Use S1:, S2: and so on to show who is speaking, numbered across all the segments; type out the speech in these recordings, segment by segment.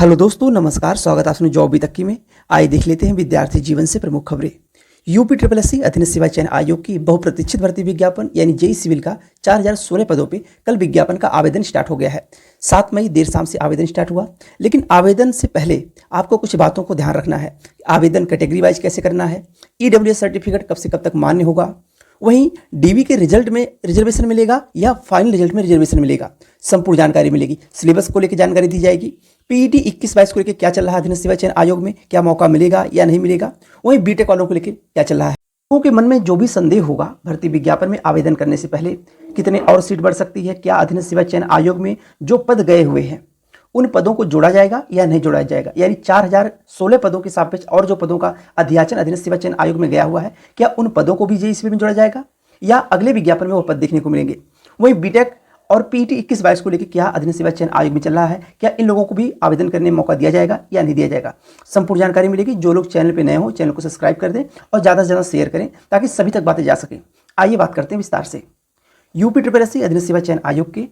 S1: Hello दोस्तों, नमस्कार। स्वागत है आपने जॉब भी तक में। आइए देख लेते हैं विद्यार्थी जीवन से प्रमुख खबरें। यूपी ट्रिपल एस सी अधीनस्थ सेवा चयन आयोग की बहुप्रतीक्षित भर्ती विज्ञापन यानी जेई सिविल का 4016 पदों पे कल विज्ञापन का आवेदन स्टार्ट हो गया है। 7 मई देर शाम से आवेदन स्टार्ट हुआ, लेकिन आवेदन से पहले आपको कुछ बातों को ध्यान रखना है। आवेदन कैटेगरी वाइज कैसे करना है, ईडब्ल्यूएस सर्टिफिकेट कब से कब तक मान्य होगा, वहीं डीबी के रिजल्ट में रिजर्वेशन मिलेगा या फाइनल रिजल्ट में रिजर्वेशन मिलेगा, संपूर्ण जानकारी मिलेगी। सिलेबस को लेकर जानकारी दी जाएगी। पीईटी 21-22 को लेकर क्या चल रहा है अधीनस्थ सेवा चयन आयोग में, क्या मौका मिलेगा या नहीं मिलेगा, वहीं बीटेक वालों को लेकर क्या चल रहा है। लोगों के मन में जो भी संदेह होगा भर्ती विज्ञापन में आवेदन करने से पहले, कितने और सीट बढ़ सकती है, क्या अधीनस्थ सेवा चयन आयोग में जो पद गए हुए हैं उन पदों को जोड़ा जाएगा या नहीं जोड़ा जाएगा, यानी 4016 पदों के सापेक्ष और जो पदों का अध्याचन अधीनस्थ सेवा चयन आयोग में गया हुआ है, क्या उन पदों को भी जेई सिविल में जोड़ा जाएगा या अगले विज्ञापन में वो पद देखने को मिलेंगे। वहीं बीटेक और पीईटी 21-22 को लेकर क्या अधीनस्थ सेवा चयन आयोग में चल रहा है, क्या इन लोगों को भी आवेदन करने में मौका दिया जाएगा या नहीं दिया जाएगा, संपूर्ण जानकारी मिलेगी। जो लोग चैनल पे नए हो चैनल को सब्सक्राइब कर दें और ज़्यादा से ज़्यादा शेयर करें ताकि सभी तक बातें जा सकें। आइए बात करते हैं विस्तार से। यूपी ट्रिपल एस सी अधीनस्थ सेवा चयन आयोग के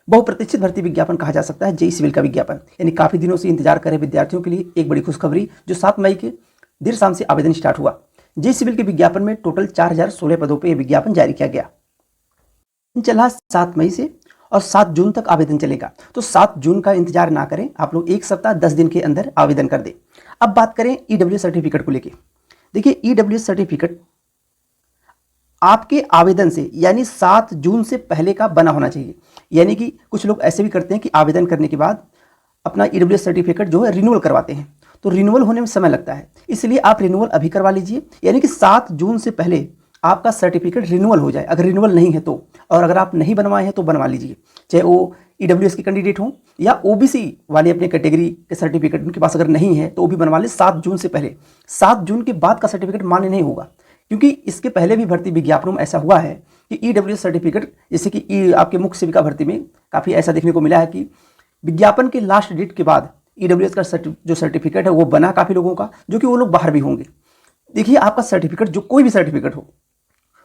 S1: बहुप्रतीक्षित भर्ती विज्ञापन कहा जा सकता है जेई सिविल का विज्ञापन, यानी काफ़ी दिनों से इंतजार कर रहे विद्यार्थियों के लिए एक बड़ी खुशखबरी, जो 7 मई के देर शाम से आवेदन स्टार्ट हुआ। जेई सिविल के विज्ञापन में टोटल 4016 पदों पर यह विज्ञापन जारी किया गया। चला 7 मई से और 7 जून तक आवेदन चलेगा, तो 7 जून का इंतजार ना करें, आप लोग एक सप्ताह 10 दिन के अंदर आवेदन कर दें। अब बात करें ईडब्ल्यूएस सर्टिफिकेट को लेके। देखिए, ईडब्ल्यूएस सर्टिफिकेट आपके आवेदन से यानी 7 जून से पहले का बना होना चाहिए। यानी कि कुछ लोग ऐसे भी करते हैं कि आवेदन करने के बाद अपना ईडब्ल्यूएस सर्टिफिकेट जो है रिन्यूअल करवाते हैं, तो रिन्यूअल होने में समय लगता है, इसलिए आप रिन्यूअल अभी करवा लीजिए। यानी कि 7 जून से पहले आपका सर्टिफिकेट रिन्यूअल हो जाए। अगर रिन्यूअल नहीं है तो, और अगर आप नहीं बनवाए हैं तो बनवा लीजिए, चाहे वो ईडब्ल्यूएस के कैंडिडेट हों या ओबीसी वाले अपने कैटेगरी के सर्टिफिकेट उनके पास अगर नहीं है तो वो भी बनवा ले 7 जून से पहले। 7 जून के बाद का सर्टिफिकेट मान्य नहीं होगा, क्योंकि इसके पहले भी भर्ती विज्ञापनों में ऐसा हुआ है कि ईडब्ल्यूएस सर्टिफिकेट, जैसे कि आपके मुख्य सेविका भर्ती में काफ़ी ऐसा देखने को मिला है कि विज्ञापन के लास्ट डेट के बाद ईडब्ल्यूएस का जो सर्टिफिकेट है वो बना काफ़ी लोगों का, जो कि वो लोग बाहर भी होंगे। देखिए, आपका सर्टिफिकेट जो कोई भी सर्टिफिकेट हो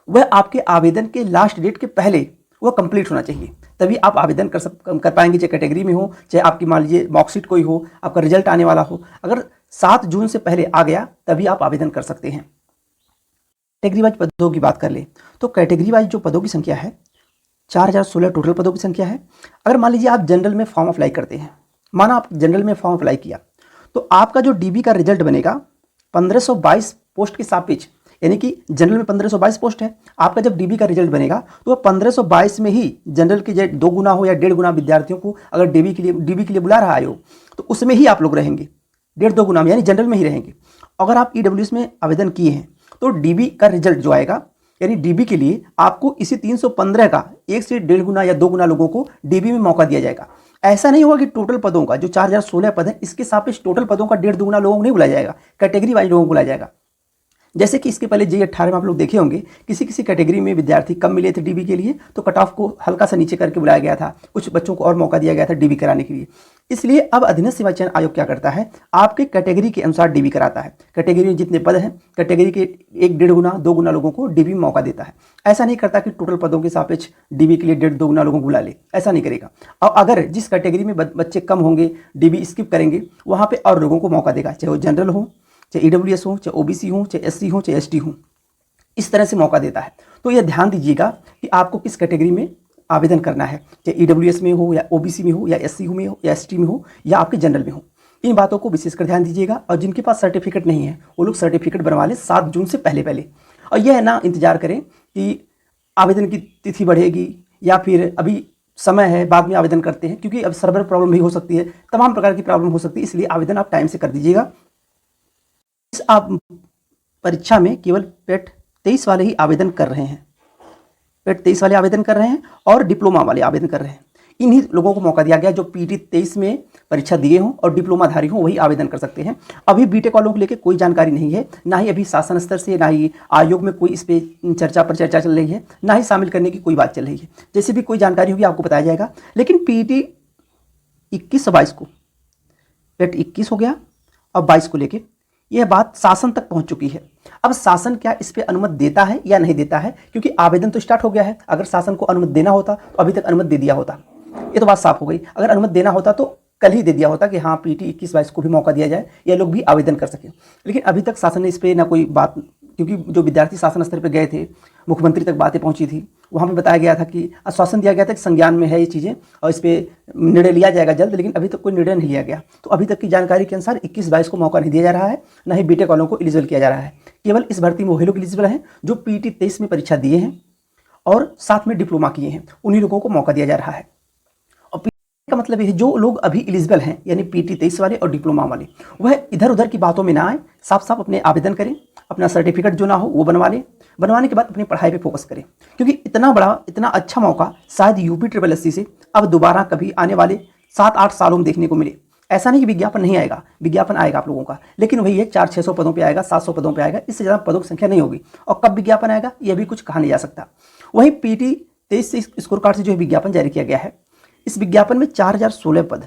S1: वह आपके आवेदन के लास्ट डेट के पहले वह कंप्लीट होना चाहिए, तभी आप आवेदन कर पाएंगे, चाहे कैटेगरी में हो, चाहे आपकी मान लीजिए मार्कशीट कोई हो, आपका रिजल्ट आने वाला हो। अगर 7 जून से पहले आ गया तभी आप आवेदन कर सकते हैं। कैटेगरी वाइज पदों की बात कर ले तो कैटेगरी वाइज जो पदों की संख्या है 4016 टोटल पदों की संख्या है। अगर मान लीजिए आप जनरल में फॉर्म अप्लाई करते हैं, माना आप जनरल में फॉर्म अप्लाई किया, तो आपका जो डीबी का रिजल्ट बनेगा 1522 पोस्ट के सापेक्ष, यानी कि जनरल में 1522 पोस्ट है, आपका जब डीबी का रिजल्ट बनेगा तो वह 1522 में ही जनरल के 2 गुना हो या 1.5 गुना विद्यार्थियों को अगर डीबी के लिए बुला रहा आयोग, तो उसमें ही आप लोग रहेंगे, 1.5-2 गुना में, यानी जनरल में ही रहेंगे। अगर आप ईडब्ल्यूएस में आवेदन किए हैं तो डीबी का रिजल्ट जो आएगा, यानी डीबी के लिए आपको इसी 315 का 1 से 1.5 गुना या 2 गुना लोगों को डीबी में मौका दिया जाएगा। ऐसा नहीं होगा कि टोटल पदों का जो 4016 पद है इसके सापेक्ष टोटल पदों का 1.5-2 गुना लोगों को नहीं बुलाया जाएगा, कैटेगरी वाइज लोगों को बुलाया जाएगा। जैसे कि इसके पहले जेई 18 में आप लोग देखे होंगे, किसी किसी कैटेगरी में विद्यार्थी कम मिले थे डीबी के लिए, तो कट ऑफ को हल्का सा नीचे करके बुलाया गया था, कुछ बच्चों को और मौका दिया गया था डीबी कराने के लिए। इसलिए अब अधीनस्थ सेवा चयन आयोग क्या करता है, आपके कैटेगरी के अनुसार डीबी कराता है। कैटेगरी में जितने पद हैं, कैटेगरी के 1-1.5 गुना 2 गुना लोगों को डीबी में मौका देता है। ऐसा नहीं करता कि टोटल पदों के सापेक्ष डीबी के लिए 1.5-2 गुना लोगों को बुला ले, ऐसा नहीं करेगा। और अगर जिस कैटेगरी में बच्चे कम होंगे, डीबी स्किप करेंगे, वहाँ पर और लोगों को मौका देगा, चाहे वो जनरल हो, चाहे ईडब्ल्यूएस हो, चाहे ओबीसी हो, चाहे एससी हो, चाहे एसटी हो, इस तरह से मौका देता है। तो यह ध्यान दीजिएगा कि आपको किस कैटेगरी में आवेदन करना है, चाहे ईडब्ल्यूएस में हो या ओबीसी में हो या एससी में हो या एसटी में हो या आपके जनरल में हो। इन बातों को विशेषकर ध्यान दीजिएगा। और जिनके पास सर्टिफिकेट नहीं है वो लोग सर्टिफिकेट बनवा लें 7 जून से पहले। और यह ना इंतजार करें कि आवेदन की तिथि बढ़ेगी या फिर अभी समय है बाद में आवेदन करते हैं, क्योंकि अब सर्वर प्रॉब्लम भी हो सकती है, तमाम प्रकार की प्रॉब्लम हो सकती है, इसलिए आवेदन आप टाइम से कर दीजिएगा। आप परीक्षा में केवल पेट 23 वाले ही आवेदन कर रहे हैं, पेट 23 वाले आवेदन कर रहे हैं और डिप्लोमा वाले आवेदन कर रहे हैं। इन्हीं लोगों को मौका दिया गया जो पीटी 23 में परीक्षा दिए हों और डिप्लोमाधारी हों, वही आवेदन कर सकते हैं। अभी बीटेक वालों को लेकर कोई जानकारी नहीं है, ना ही अभी शासन स्तर से, ना ही आयोग में कोई इस पर चर्चा चल रही है, ना ही शामिल करने की कोई बात चल रही है। जैसे भी कोई जानकारी होगी आपको बताया जाएगा। लेकिन पीटी 21-22 को पेट 21 हो गया और 22 को लेके यह बात शासन तक पहुंच चुकी है। अब शासन क्या इस पे अनुमति देता है या नहीं देता है, क्योंकि आवेदन तो स्टार्ट हो गया है। अगर शासन को अनुमति देना होता तो अभी तक अनुमति दे दिया होता, ये तो बात साफ हो गई। अगर अनुमति देना होता तो कल ही दे दिया होता कि हाँ पीटी 21-22 को भी मौका दिया जाए, ये लोग भी आवेदन कर सकें। लेकिन अभी तक शासन ने इस पर ना कोई बात, क्योंकि जो विद्यार्थी शासन स्तर पर गए थे, मुख्यमंत्री तक बातें पहुंची थी, वहाँ पे बताया गया था कि आश्वासन दिया गया था कि संज्ञान में है ये चीज़ें और इस पर निर्णय लिया जाएगा जल्द, लेकिन अभी तक कोई निर्णय नहीं लिया गया। तो अभी तक की जानकारी के अनुसार 21-22 को मौका नहीं दिया जा रहा है, ना ही बीटेक वालों को एलिजिबल किया जा रहा है। केवल इस भर्ती में वही लोग एलिजिबल हैं जो पीटी 23 में परीक्षा दिए हैं और साथ में डिप्लोमा किए हैं, उन्हीं लोगों को मौका दिया जा रहा है। और पीटी का मतलब ये है जो लोग अभी एलिजिबल हैं, यानी पीटी 23 वाले और डिप्लोमा वाले, वह इधर उधर की बातों में ना आए, साफ साफ अपने आवेदन करें, अपना सर्टिफिकेट जो ना हो वो बनवा लें, बनवाने के बाद अपनी पढ़ाई पे फोकस करें। क्योंकि इतना बड़ा, इतना अच्छा मौका शायद यूपी ट्रिपल एससी से अब दोबारा कभी आने वाले 7-8 सालों में देखने को मिले। ऐसा नहीं कि विज्ञापन नहीं आएगा, विज्ञापन आएगा आप लोगों का, लेकिन वही है 400-600 पदों पे आएगा, 700 पदों पे आएगा, इससे ज़्यादा पदों की संख्या नहीं होगी। और कब विज्ञापन आएगा यह भी कुछ कहा नहीं जा सकता। वहीं पीटी 23 से स्कोर कार्ड से जो विज्ञापन जारी किया गया है, इस विज्ञापन में 4016 पद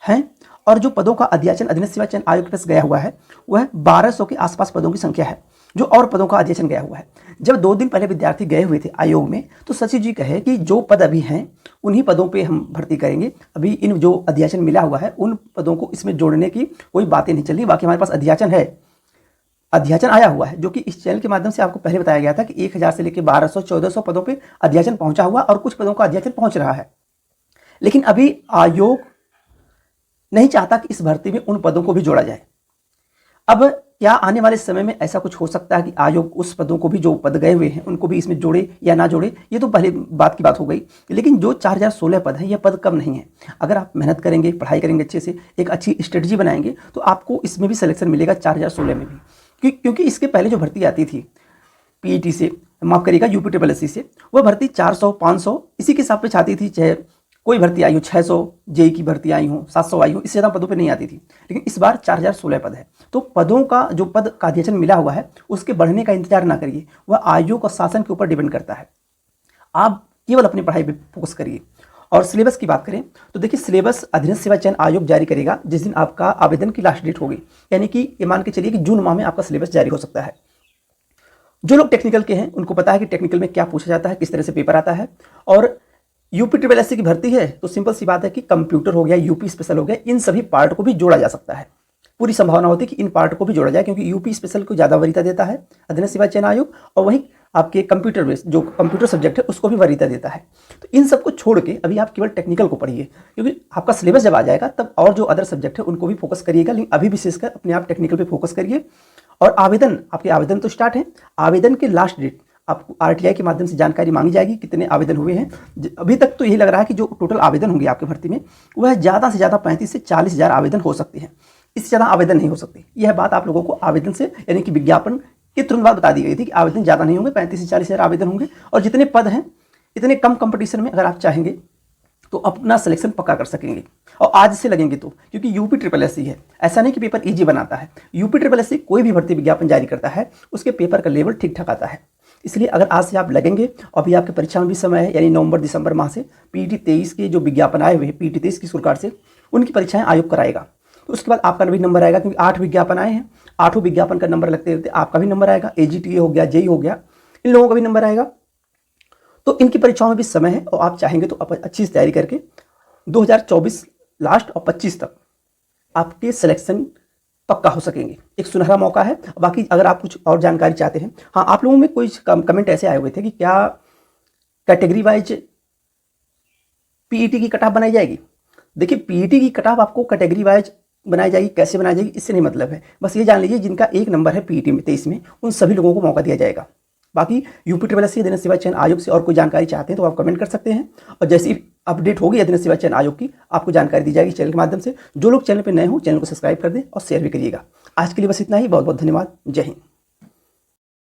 S1: हैं और जो पदों का अध्याचन अधीनस्थ सेवा चयन आयोग के पास गया हुआ है वह 1200 के आसपास पदों की संख्या है, जो और पदों का अध्याचन गया हुआ है। जब 2 दिन पहले विद्यार्थी गए हुए थे आयोग में, तो सचिव जी कहे कि जो पद अभी हैं उन्हीं पदों पे हम भर्ती करेंगे, अभी इन जो अध्याचन मिला हुआ है उन पदों को इसमें जोड़ने की कोई बातें नहीं चल रही। बाकी हमारे पास अध्याचन है, अध्याचन आया हुआ है, जो कि इस चैनल के माध्यम से आपको पहले बताया गया था कि 1000 से लेकर 1200-1400 पदों पर अध्याचन पहुंचा हुआ और कुछ पदों का अध्याचन पहुंच रहा है। लेकिन अभी आयोग नहीं चाहता कि इस भर्ती में उन पदों को भी जोड़ा जाए। अब क्या आने वाले समय में ऐसा कुछ हो सकता है कि आयोग उस पदों को भी, जो पद गए हुए हैं उनको भी इसमें जोड़े या ना जोड़े, ये तो पहले बात की बात हो गई। लेकिन जो 4016 पद हैं, ये पद कम नहीं है। अगर आप मेहनत करेंगे, पढ़ाई करेंगे अच्छे से, एक अच्छी स्ट्रेटजी बनाएंगे, तो आपको इसमें भी सिलेक्शन मिलेगा 4016 में भी। क्योंकि इसके पहले जो भर्ती आती थी पीईटी से, माफ करिएगा यूपी ट्रिपल एससी से, वह भर्ती 400-500 इसी के हिसाब पे छाती थी। चाहे कोई भर्ती आई हो, 600 जेई की भर्ती आई हो, 700 आई हो, इससे ज़्यादा पदों पे नहीं आती थी। लेकिन इस बार 4016 पद है, तो पदों का जो पद का अध्ययन मिला हुआ है उसके बढ़ने का इंतजार ना करिए, वह आयोग और शासन के ऊपर डिपेंड करता है। आप केवल अपनी पढ़ाई पे फोकस करिए। और सिलेबस की बात करें तो देखिए, सिलेबस अधीनस्थ सेवा चयन आयोग जारी करेगा जिस दिन आपका आवेदन की लास्ट डेट होगी, यानी कि ये मान के चलिए कि जून माह में आपका सिलेबस जारी हो सकता है। जो लोग टेक्निकल के हैं उनको पता है कि टेक्निकल में क्या पूछा जाता है, किस तरह से पेपर आता है। और यूपी ट्रिपल एससी की भर्ती है तो सिंपल सी बात है कि कंप्यूटर हो गया, यूपी स्पेशल हो गया, इन सभी पार्ट को भी जोड़ा जा सकता है। पूरी संभावना होती है कि इन पार्ट को भी जोड़ा जाए, क्योंकि यूपी स्पेशल को ज़्यादा वरीयता देता है अधीनस्थ सेवा चयन आयोग, और वहीं आपके कंप्यूटर बेस्ड जो कंप्यूटर सब्जेक्ट है उसको भी वरीयता देता है। तो इन सबको छोड़ के अभी आप केवल टेक्निकल को पढ़िए, क्योंकि आपका सिलेबस जब आ जाएगा तब और जो अदर सब्जेक्ट है उनको भी फोकस करिएगा। लेकिन अभी विशेषकर अपने आप टेक्निकल पे फोकस करिए। और आवेदन, आपके आवेदन तो स्टार्ट है, आवेदन के लास्ट डेट आपको आरटीआई के माध्यम से जानकारी मांगी जाएगी कितने आवेदन हुए हैं। अभी तक तो यही लग रहा है कि जो टोटल आवेदन होंगे आपकी भर्ती में वह ज़्यादा से ज़्यादा 35 से 40 हज़ार आवेदन हो सकते हैं, इससे ज़्यादा आवेदन नहीं हो सकते। यह बात आप लोगों को आवेदन से, यानी कि विज्ञापन के तुरंत बाद बता दी गई थी कि आवेदन ज़्यादा नहीं होंगे, 35 से 40 हज़ार आवेदन होंगे। और जितने पद हैं इतने कम कंपटीशन में अगर आप चाहेंगे तो अपना सिलेक्शन पक्का कर सकेंगे। और आज से लगेंगे तो, क्योंकि यूपी ट्रिपल एससी है, ऐसा नहीं कि पेपर इजी बनाता है। यूपी ट्रिपल एससी कोई भी भर्ती विज्ञापन जारी करता है उसके पेपर का लेवल ठीक ठाक आता है। इसलिए अगर आज से आप लगेंगे, और अभी आपके परीक्षा में भी समय है, यानी नवंबर-दिसंबर माह से पीटी 23 के जो विज्ञापन आए हुए हैं पीटी 23 की स्कोर कार्ड से, उनकी परीक्षाएं आयोग कराएगा। तो उसके बाद आपका भी नंबर आएगा, क्योंकि 8 विज्ञापन आए हैं, 8 विज्ञापन का नंबर लगते लगते आपका भी नंबर आएगा। एजीटीए हो गया, जेई हो गया, इन लोगों का भी नंबर आएगा। तो इनकी परीक्षाओं में भी समय है, और आप चाहेंगे तो अच्छी से तैयारी करके 2024 लास्ट और 25 तक आपके सिलेक्शन पक्का हो सकेंगे। एक सुनहरा मौका है। बाकी अगर आप कुछ और जानकारी चाहते हैं, हाँ, आप लोगों में कुछ कमेंट ऐसे आए हुए थे कि क्या कैटेगरी वाइज पीईटी की कट ऑफ बनाई जाएगी। देखिए, पीईटी की कट ऑफ आपको कैटेगरी वाइज बनाई जाएगी, कैसे बनाई जाएगी इससे नहीं मतलब है। बस ये जान लीजिए जिनका 1 नंबर है पीईटी में 23 में, उन सभी लोगों को मौका दिया जाएगा। बाकी यूपी ट्रिपल एससी अधीनस्थ सेवा चयन आयोग से और कोई जानकारी चाहते हैं तो आप कमेंट कर सकते हैं, और जैसी अपडेट होगी अधीनस्थ सेवा चयन आयोग की आपको जानकारी दी जाएगी चैनल के माध्यम से। जो लोग चैनल पर नए हो चैनल को सब्सक्राइब कर दें और शेयर भी करिएगा। आज के लिए बस इतना ही। बहुत बहुत धन्यवाद। जय हिंद।